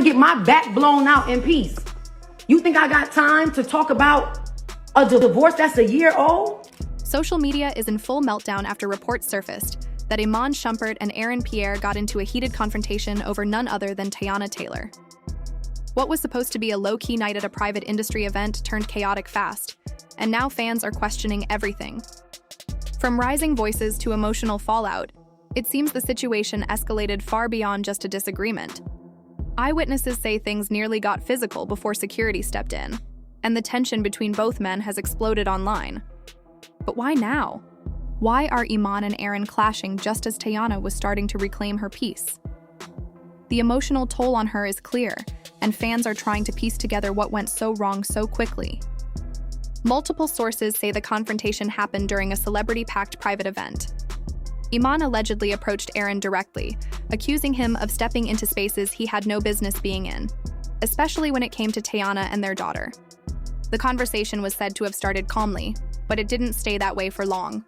get my back blown out in peace. You think I got time to talk about a divorce that's a year old? Social media is in full meltdown after reports surfaced that Iman Shumpert and Aaron Pierre got into a heated confrontation over none other than Teyana Taylor. What was supposed to be a low-key night at a private industry event turned chaotic fast, and now fans are questioning everything. From rising voices to emotional fallout, it seems the situation escalated far beyond just a disagreement. Eyewitnesses say things nearly got physical before security stepped in, and the tension between both men has exploded online. But why now? Why are Iman and Aaron clashing just as Teyana was starting to reclaim her peace? The emotional toll on her is clear, and fans are trying to piece together what went so wrong so quickly. Multiple sources say the confrontation happened during a celebrity-packed private event. Iman allegedly approached Aaron directly, accusing him of stepping into spaces he had no business being in, especially when it came to Teyana and their daughter. The conversation was said to have started calmly, but it didn't stay that way for long.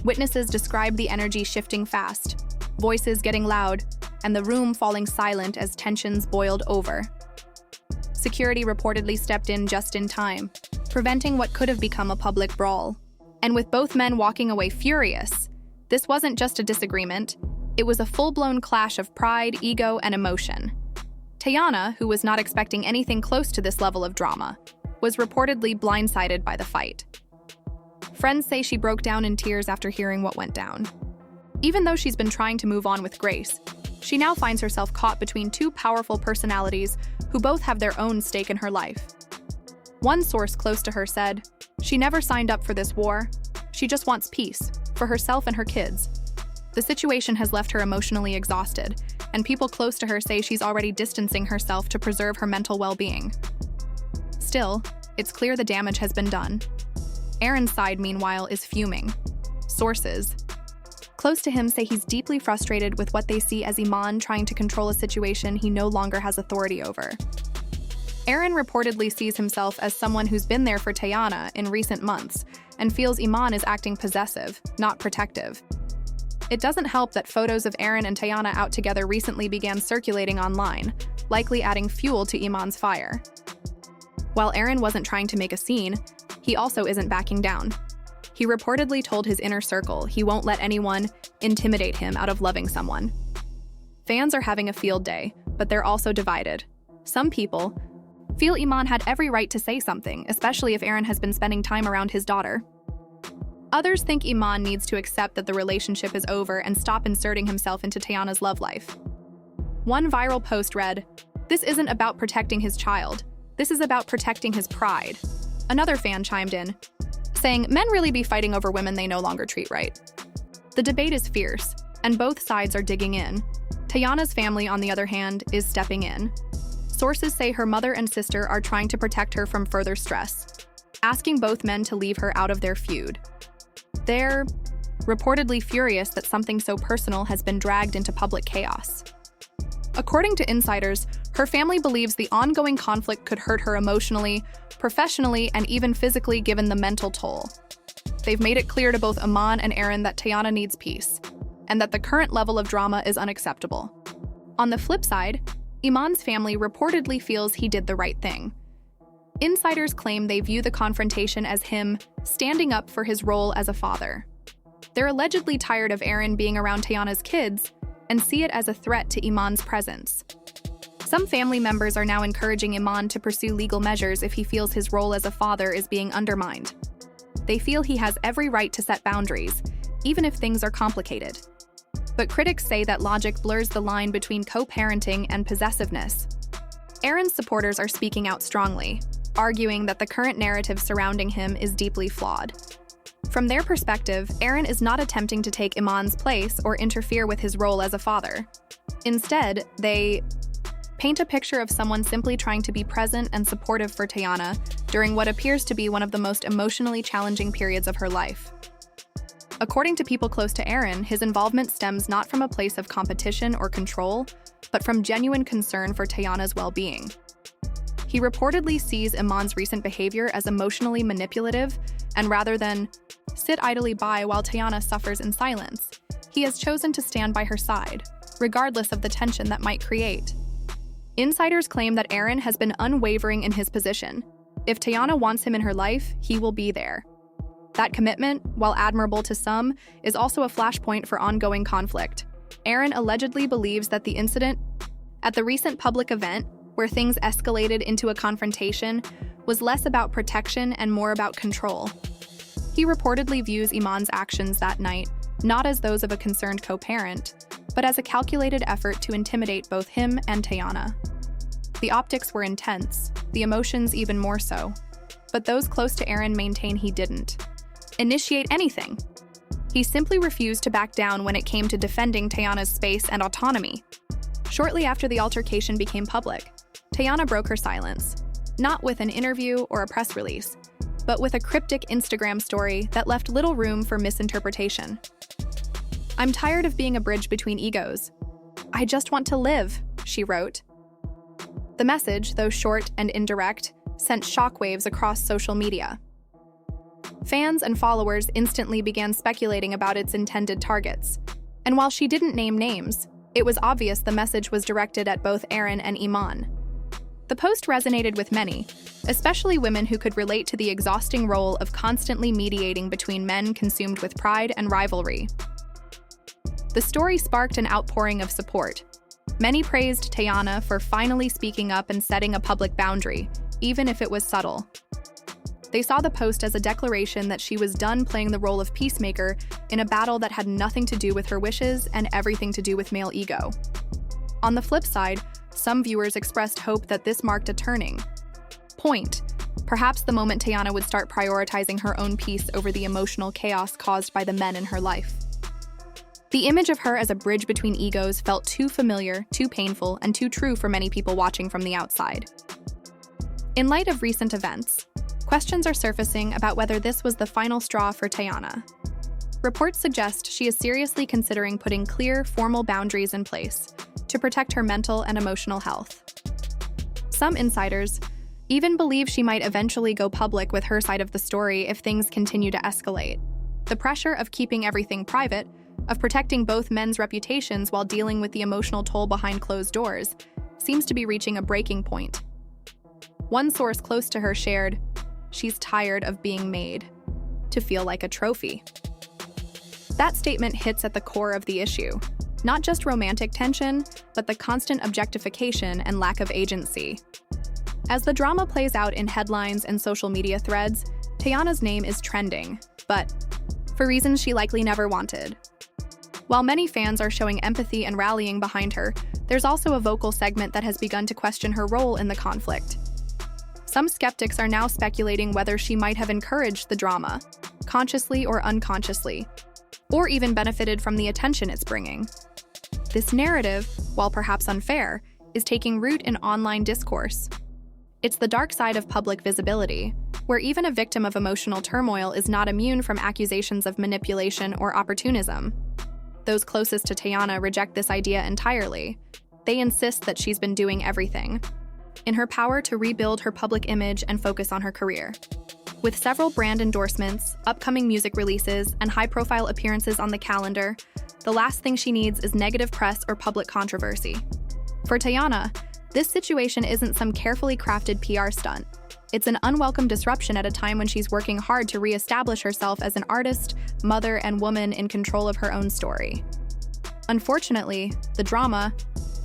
Witnesses described the energy shifting fast, voices getting loud, and the room falling silent as tensions boiled over. Security reportedly stepped in just in time, preventing what could have become a public brawl. And with both men walking away furious, this wasn't just a disagreement, it was a full-blown clash of pride, ego, and emotion. Teyana, who was not expecting anything close to this level of drama, was reportedly blindsided by the fight. Friends say she broke down in tears after hearing what went down. Even though she's been trying to move on with grace, she now finds herself caught between two powerful personalities who both have their own stake in her life. One source close to her said, "She never signed up for this war. She just wants peace, for herself and her kids." The situation has left her emotionally exhausted, and people close to her say she's already distancing herself to preserve her mental well-being. Still, it's clear the damage has been done. Aaron's side, meanwhile, is fuming. Sources close to him say he's deeply frustrated with what they see as Iman trying to control a situation he no longer has authority over. Aaron reportedly sees himself as someone who's been there for Teyana in recent months and feels Iman is acting possessive, not protective. It doesn't help that photos of Aaron and Teyana out together recently began circulating online, likely adding fuel to Iman's fire. While Aaron wasn't trying to make a scene, he also isn't backing down. He reportedly told his inner circle he won't let anyone intimidate him out of loving someone. Fans are having a field day, but they're also divided. Some people feel Iman had every right to say something, especially if Aaron has been spending time around his daughter. Others think Iman needs to accept that the relationship is over and stop inserting himself into Teyana's love life. One viral post read, "This isn't about protecting his child. This is about protecting his pride." Another fan chimed in, saying, "Men really be fighting over women they no longer treat right." The debate is fierce, and both sides are digging in. Teyana's family, on the other hand, is stepping in. Sources say her mother and sister are trying to protect her from further stress, asking both men to leave her out of their feud. They're reportedly furious that something so personal has been dragged into public chaos. According to insiders, her family believes the ongoing conflict could hurt her emotionally, professionally, and even physically given the mental toll. They've made it clear to both Iman and Aaron that Teyana needs peace, and that the current level of drama is unacceptable. On the flip side, Iman's family reportedly feels he did the right thing. Insiders claim they view the confrontation as him standing up for his role as a father. They're allegedly tired of Aaron being around Teyana's kids and see it as a threat to Iman's presence. Some family members are now encouraging Iman to pursue legal measures if he feels his role as a father is being undermined. They feel he has every right to set boundaries, even if things are complicated. But critics say that logic blurs the line between co-parenting and possessiveness. Aaron's supporters are speaking out strongly, arguing that the current narrative surrounding him is deeply flawed. From their perspective, Aaron is not attempting to take Iman's place or interfere with his role as a father. Instead, they paint a picture of someone simply trying to be present and supportive for Teyana during what appears to be one of the most emotionally challenging periods of her life. According to people close to Aaron, his involvement stems not from a place of competition or control, but from genuine concern for Teyana's well-being. He reportedly sees Iman's recent behavior as emotionally manipulative, and rather than sit idly by while Teyana suffers in silence, he has chosen to stand by her side, regardless of the tension that might create. Insiders claim that Aaron has been unwavering in his position. If Teyana wants him in her life, he will be there. That commitment, while admirable to some, is also a flashpoint for ongoing conflict. Aaron allegedly believes that the incident at the recent public event, where things escalated into a confrontation, was less about protection and more about control. He reportedly views Iman's actions that night not as those of a concerned co-parent, but as a calculated effort to intimidate both him and Teyana. The optics were intense, the emotions even more so, but those close to Aaron maintain he didn't initiate anything. He simply refused to back down when it came to defending Teyana's space and autonomy. Shortly after the altercation became public, Teyana broke her silence, not with an interview or a press release, but with a cryptic Instagram story that left little room for misinterpretation. "I'm tired of being a bridge between egos. I just want to live," she wrote. The message, though short and indirect, sent shockwaves across social media. Fans and followers instantly began speculating about its intended targets. And while she didn't name names, it was obvious the message was directed at both Aaron and Iman. The post resonated with many, especially women who could relate to the exhausting role of constantly mediating between men consumed with pride and rivalry. The story sparked an outpouring of support. Many praised Teyana for finally speaking up and setting a public boundary, even if it was subtle. They saw the post as a declaration that she was done playing the role of peacemaker in a battle that had nothing to do with her wishes and everything to do with male ego. On the flip side, some viewers expressed hope that this marked a turning point, perhaps the moment Teyana would start prioritizing her own peace over the emotional chaos caused by the men in her life. The image of her as a bridge between egos felt too familiar, too painful, and too true for many people watching from the outside. In light of recent events, questions are surfacing about whether this was the final straw for Teyana. Reports suggest she is seriously considering putting clear, formal boundaries in place to protect her mental and emotional health. Some insiders even believe she might eventually go public with her side of the story if things continue to escalate. The pressure of keeping everything private, of protecting both men's reputations while dealing with the emotional toll behind closed doors, seems to be reaching a breaking point. One source close to her shared, "She's tired of being made to feel like a trophy." That statement hits at the core of the issue. Not just romantic tension, but the constant objectification and lack of agency. As the drama plays out in headlines and social media threads, Teyana's name is trending, but for reasons she likely never wanted. While many fans are showing empathy and rallying behind her, there's also a vocal segment that has begun to question her role in the conflict. Some skeptics are now speculating whether she might have encouraged the drama, consciously or unconsciously, or even benefited from the attention it's bringing. This narrative, while perhaps unfair, is taking root in online discourse. It's the dark side of public visibility, where even a victim of emotional turmoil is not immune from accusations of manipulation or opportunism. Those closest to Teyana reject this idea entirely. They insist that she's been doing everything in her power to rebuild her public image and focus on her career. With several brand endorsements, upcoming music releases, and high-profile appearances on the calendar, the last thing she needs is negative press or public controversy. For Teyana, this situation isn't some carefully crafted PR stunt. It's an unwelcome disruption at a time when she's working hard to re-establish herself as an artist, mother, and woman in control of her own story. Unfortunately, the drama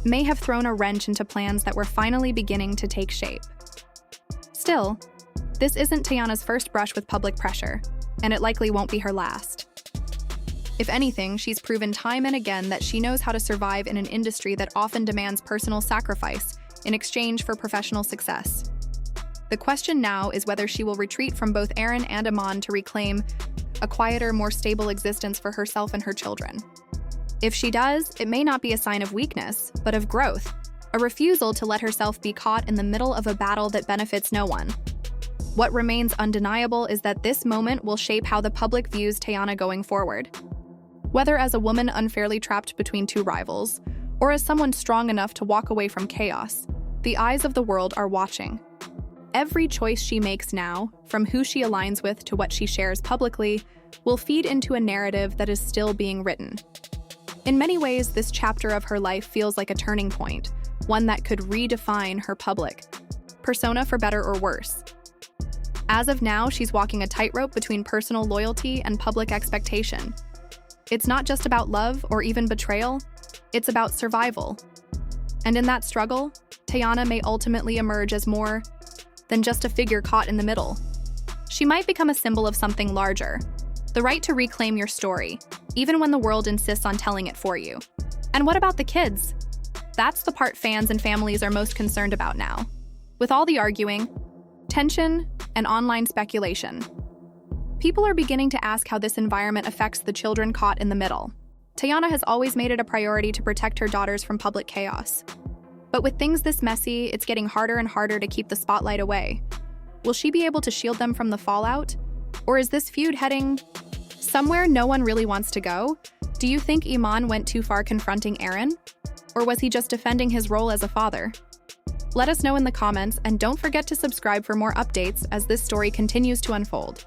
may have thrown a wrench into plans that were finally beginning to take shape. Still, this isn't Teyana's first brush with public pressure, and it likely won't be her last. If anything, she's proven time and again that she knows how to survive in an industry that often demands personal sacrifice in exchange for professional success. The question now is whether she will retreat from both Aaron and Iman to reclaim a quieter, more stable existence for herself and her children. If she does, it may not be a sign of weakness, but of growth, a refusal to let herself be caught in the middle of a battle that benefits no one. What remains undeniable is that this moment will shape how the public views Teyana going forward. Whether as a woman unfairly trapped between two rivals, or as someone strong enough to walk away from chaos, the eyes of the world are watching. Every choice she makes now, from who she aligns with to what she shares publicly, will feed into a narrative that is still being written. In many ways, this chapter of her life feels like a turning point, one that could redefine her public persona for better or worse. As of now, she's walking a tightrope between personal loyalty and public expectation. It's not just about love or even betrayal, it's about survival. And in that struggle, Teyana may ultimately emerge as more than just a figure caught in the middle. She might become a symbol of something larger, the right to reclaim your story, even when the world insists on telling it for you. And what about the kids? That's the part fans and families are most concerned about now. With all the arguing, tension, and online speculation, people are beginning to ask how this environment affects the children caught in the middle. Teyana has always made it a priority to protect her daughters from public chaos. But with things this messy, it's getting harder and harder to keep the spotlight away. Will she be able to shield them from the fallout? Or is this feud heading somewhere no one really wants to go? Do you think Iman went too far confronting Aaron? Or was he just defending his role as a father? Let us know in the comments, and don't forget to subscribe for more updates as this story continues to unfold.